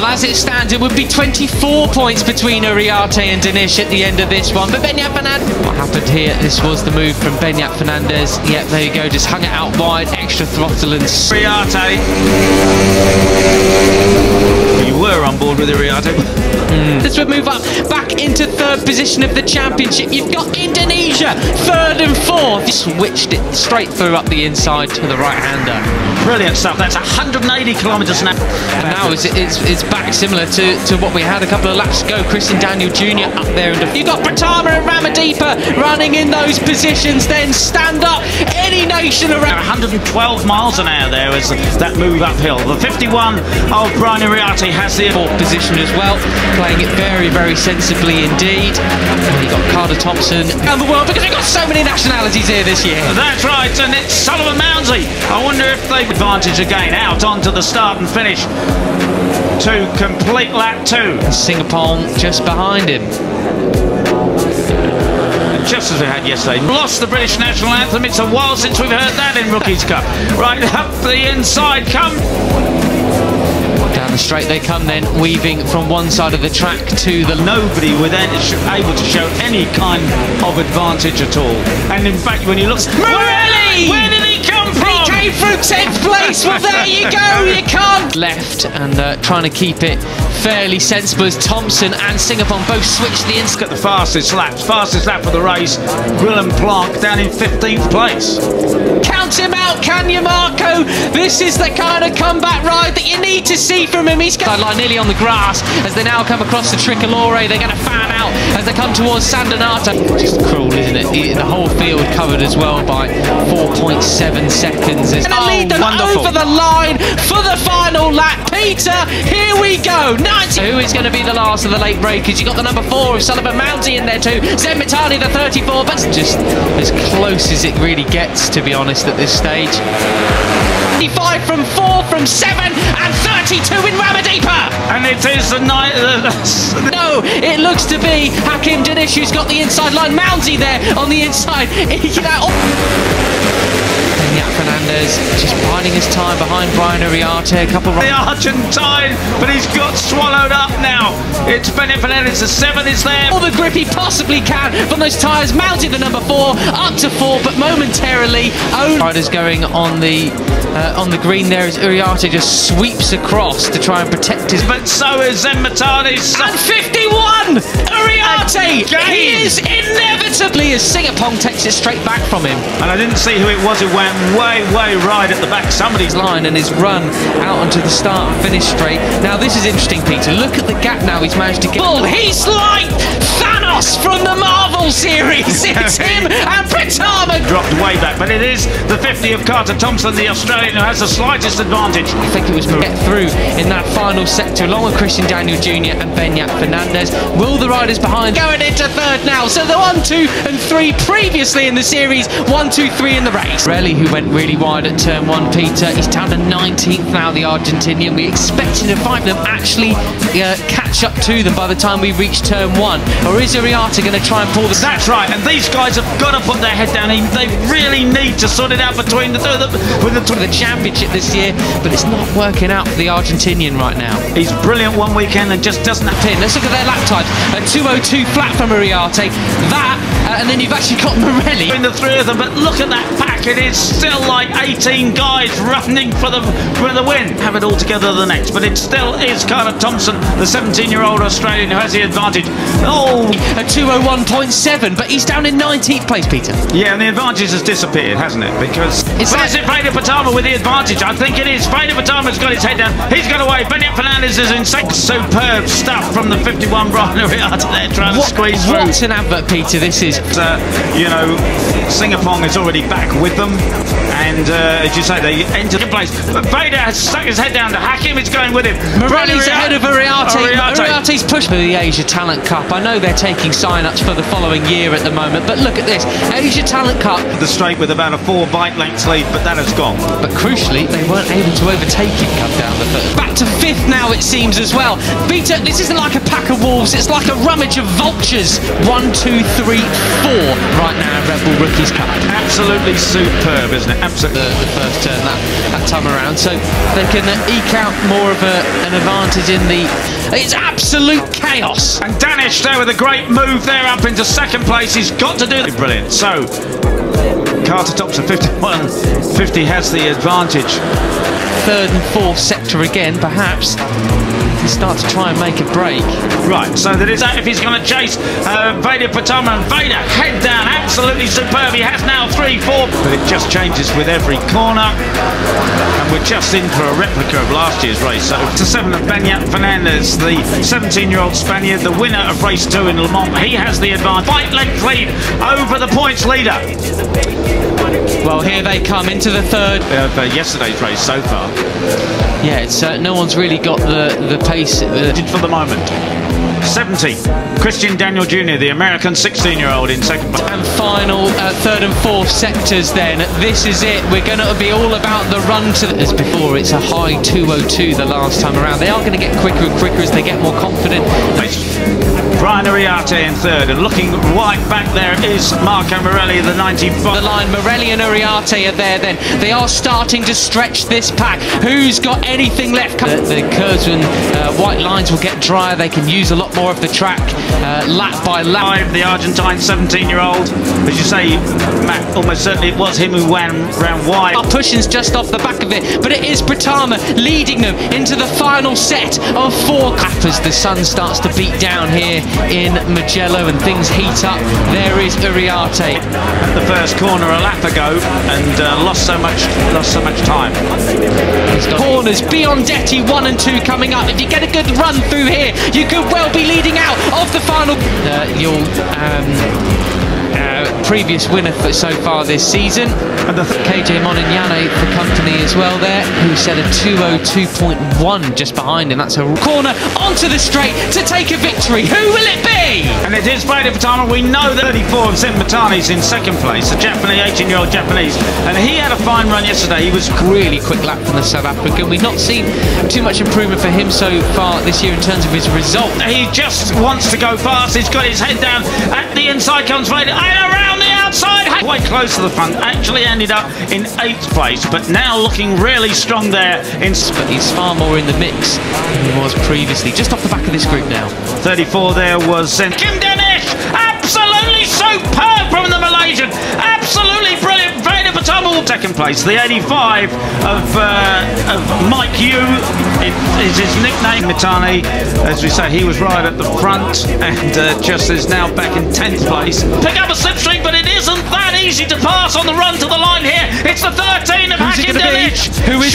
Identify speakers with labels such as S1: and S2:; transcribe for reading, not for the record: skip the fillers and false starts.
S1: Well, as it stands, it would be 24 points between Uriarte and Danish at the end of this one. But Beñat Fernandez, what happened here? This was the move from Beñat Fernandez. Yep, there you go, just hung it out wide, extra throttle and...
S2: Uriarte. You were on board with Uriarte.
S1: This would move up back into third position of the championship. You've got Indonesia, third and fourth. Switched it straight through up the inside to the right-hander.
S2: Brilliant stuff. That's 180 kilometres an hour.
S1: And now it's back similar to what we had a couple of laps ago. Christian Daniel Jr. up there. You've got Pratama and Ramadipa running in those positions. Then stand up. Any nation around.
S2: 112 miles an hour there as that move uphill. The 51 of Brian Uriarte has the fourth
S1: position as well. Playing it very, very sensibly indeed. And you've got Carter Thompson around the world because we've got so many nationalities here this year.
S2: That's right, and it's Sullivan Mounsey. I wonder if they've advantage again out onto the start and finish to complete lap 2.
S1: And Singapore just behind him.
S2: And just as we had yesterday, lost the British national anthem. It's a while since we've heard that in Rookies Cup. Right up the inside come.
S1: Down the straight they come then, weaving from one side of the track to the...
S2: Nobody were then able to show any kind of advantage at all. And in fact, when you look...
S1: Morelli!
S2: Where did he come from?
S1: He came from 10th place. Well, there you go. You can't... Left and trying to keep it fairly sensible as Thompson and Singapore both switched the inside.
S2: Look at the fastest lap for the race. Willem Planck down in 15th place.
S1: Count him out, can you, Marco? This is the kind of comeback ride that you need to see from him. He's got nearly on the grass as they now come across the Tricolore. They're going to fan out as they come towards San Donato. Just cruel, isn't it? The whole field covered as well by 4.7 seconds. It's going to lead them
S2: wonderful.
S1: over the line for the final lap. Peter, here we go. 90. Who is going to be the last of the late breakers? You got the number 4 of Sullivan Mounsey in there too. Zenmitani, the 34, but just as close as it really gets, to be honest, at this stage. 25 from 4 from 7 and 32 in Ramadipa.
S2: And it is the night.
S1: No, it looks to be Hakim Danish who's got the inside line. Mounsey there on the inside. Beñat Fernandez just biding his time behind Brian Uriarte. A couple
S2: the Argentine, but he's got swallowed up now. It's Beñat Fernandez, the 7 is there.
S1: All the grip he possibly can from those tyres. Mounsey the number 4, up to 4, but momentarily only. Riders going on the green there as Uriarte just sweeps across to try and protect his...
S2: But so is Zenmitani.
S1: And 51! Uriarte! He is inevitably as Singapore takes it straight back from him.
S2: And I didn't see who it was. It went way right at the back. Somebody's
S1: line and his run out onto the start and finish straight. Now this is interesting, Peter. Look at the gap now he's managed to get. He's like Thanos from the Marvel series. It's him and Pratama.
S2: Dropped way back, but it is the 50 of Carter Thompson, the Australian, who has the slightest advantage.
S1: I think it was get through in that final sector along with Christian Daniel Jr. and Beñat Fernandez. Will the riders behind going into third now? So the 1, 2 and 3 previously in the series, 1, 2, 3 in the race. Morelli, who went really wide at turn 1, Peter, he's down to 19th now, the Argentinian. We expected to find them actually catch up to them by the time we reach turn 1. Or is Uriarte going to try and pull the...
S2: That's right, and these guys have got to put their head down. They really need to sort it out between the two of them.
S1: With the championship this year, but it's not working out for the Argentinian right now.
S2: He's brilliant one weekend and just doesn't have
S1: pin. Let's look at their lap times. 2:02 flat from Uriarte. And then you've actually got Morelli.
S2: Between the 3 of them, but look at that pack. It is still like 18 guys running for the win. Have it all together the next, but it still is Carter Thompson, the 17-year-old Australian, who has the advantage. Oh,
S1: a 2:01.7, but he's down in 19th place, Peter.
S2: Yeah, and the advantage has disappeared, hasn't it? Because is it Veda Pratama with the advantage? I think it is. Veda Pratama's got his head down. He's got away. Beñat Fernandez is in second. Superb stuff from the 51 Brian Uriarte there trying to squeeze through.
S1: What an advert, Peter, this is.
S2: You know, Singapore is already back with them, and as you say, they entered the place. But Veda has stuck his head down to Hakim. It's going with him.
S1: Morelli's ahead of Uriarte. Uriarte's pushed for the Asia Talent Cup. I know they're taking sign-ups for the following year at the moment, but look at this. Asia Talent Cup.
S2: The straight with about a 4 bike length lead, but that has gone.
S1: But crucially, they weren't able to overtake him come down the third. Back to 5th now, it seems, as well. Peter, this isn't like a pack of wolves. It's like a rummage of vultures. 1, 2, 3, right now in Red Bull Rookies Cup.
S2: Absolutely superb, isn't it? Absolutely.
S1: The first turn that time around, so they can eke out more of an advantage in the... It's absolute chaos.
S2: And Danish there with a great move there up into second place. He's got to do it. Brilliant. So Carter tops at 51. 50 has the advantage.
S1: Third and fourth sector again, perhaps. He can start to try and make a break.
S2: Right, so that is that if he's going to chase Veda Pratama, and Veda head down, absolutely superb. He has now 3-4, but it just changes with every corner. And we're just in for a replica of last year's race. So to 7 of Benya Fernandez, the 17-year-old Spaniard, the winner of race 2 in Le Mans. He has the advantage. Fight length lead over the points leader.
S1: Well, here they come into the third.
S2: Yesterday's race so far.
S1: Yeah, it's no one's really got the pace
S2: For the moment. 70. Christian Daniel Jr., the American 16-year-old in second.
S1: And final third and fourth sectors then. This is it. We're going to be all about the run to... As before, it's a high 2:02 the last time around. They are going to get quicker and quicker as they get more confident.
S2: Brian Uriarte in third, and looking right back there is Marco Morelli, the 95.
S1: The line, Morelli and Uriarte are there then. They are starting to stretch this pack. Who's got anything left? The curves and white lines will get drier. They can use a lot more of the track lap by lap.
S2: The Argentine 17-year-old, as you say, Matt, almost certainly it was him who ran wide.
S1: Pushing's just off the back of it, but it is Pratama leading them into the final set of 4 as the sun starts to beat down here in Mugello and things heat up. There is Uriarte
S2: at the first corner a lap ago and lost so much time.
S1: Corners, Biondetti 1 and 2 coming up. If you get a good run through here, you could well be leading out of the final. Your previous winner so far this season, and the KJ Monignane for company as well there, who set a 2:02.1 just behind him. That's a corner onto the straight to take a victory. Who will it be?
S2: And it is Veda Pratama. We know that 34 of Zen Matani's in second place, the Japanese 18-year-old Japanese, and he had a fine run yesterday. He was
S1: really quick lap from the South African. We've not seen too much improvement for him so far this year in terms of his result.
S2: He just wants to go fast. He's got his head down. At the inside comes Veda, and around the outside, quite close to the front. Actually ended up in 8th place, but now looking really strong there. But
S1: he's far more in the mix than he was previously. Just off the back of this group now.
S2: 34 there was Kim Danish. Absolutely superb from the Malaysian. Absolutely brilliant. Veda Pratama second place. The 85 of Mike Yu is his nickname. Mitani, as we say, he was right at the front and just is now back in 10th place. Pick up a slipstream, but it isn't that easy to pass on the run to the line here. It's the 13 of Hakim Danish.
S1: Who is